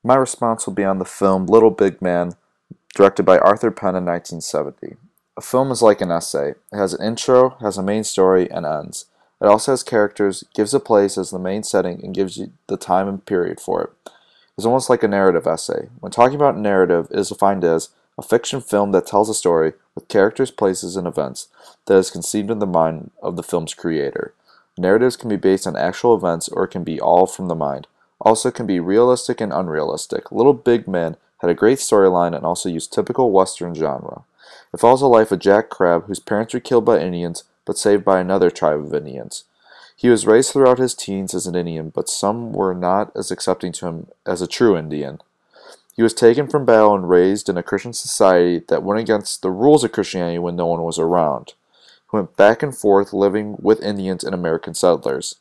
My response will be on the film Little Big Man, directed by Arthur Penn in 1970. A film is like an essay. It has an intro, has a main story, and ends. It also has characters, gives a place as the main setting, and gives you the time and period for it. It's almost like a narrative essay. When talking about narrative, it is defined as a fiction film that tells a story with characters, places, and events that is conceived in the mind of the film's creator. Narratives can be based on actual events or it can be all from the mind. Also can be realistic and unrealistic. Little Big Man had a great storyline and also used typical Western genre. It follows the life of Jack Crabb, whose parents were killed by Indians but saved by another tribe of Indians. He was raised throughout his teens as an Indian, but some were not as accepting to him as a true Indian. He was taken from battle and raised in a Christian society that went against the rules of Christianity when no one was around. He went back and forth living with Indians and American settlers.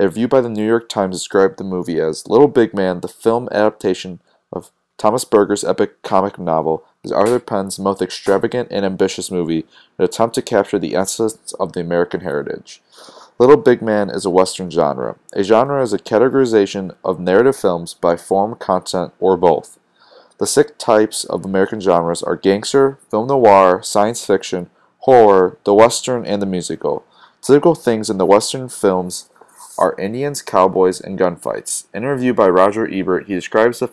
A review by the New York Times described the movie as Little Big Man, the film adaptation of Thomas Berger's epic comic novel, is Arthur Penn's most extravagant and ambitious movie, an attempt to capture the essence of the American heritage. Little Big Man is a Western genre. A genre is a categorization of narrative films by form, content, or both. The six types of American genres are gangster, film noir, science fiction, horror, the Western, and the musical. Typical things in the Western films are Indians, cowboys, and gunfights. In a review by Roger Ebert, he describes the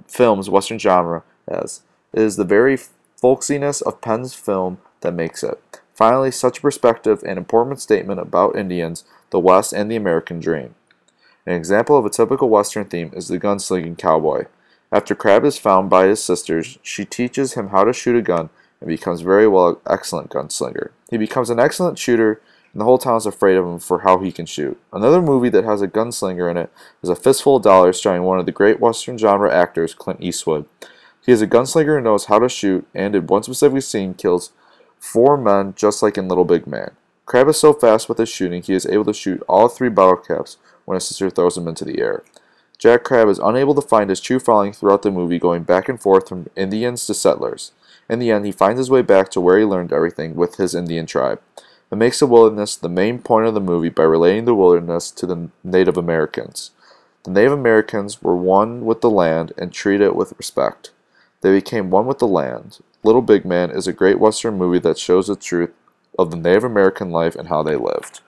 film's Western genre as, "It is the very folksiness of Penn's film that makes it. Finally, such a perspective and important statement about Indians, the West, and the American dream." An example of a typical Western theme is the gunslinging cowboy. After Crabb is found by his sisters, she teaches him how to shoot a gun and becomes very well excellent gunslinger. He becomes an excellent shooter and the whole town is afraid of him for how he can shoot. Another movie that has a gunslinger in it is A Fistful of Dollars, starring one of the great Western genre actors, Clint Eastwood. He is a gunslinger who knows how to shoot, and in one specific scene kills four men just like in Little Big Man. Crabb is so fast with his shooting, he is able to shoot all three bottle caps when his sister throws him into the air. Jack Crabb is unable to find his true following throughout the movie, going back and forth from Indians to settlers. In the end, he finds his way back to where he learned everything with his Indian tribe. It makes the wilderness the main point of the movie by relating the wilderness to the Native Americans. The Native Americans were one with the land and treated it with respect. They became one with the land. Little Big Man is a great Western movie that shows the truth of the Native American life and how they lived.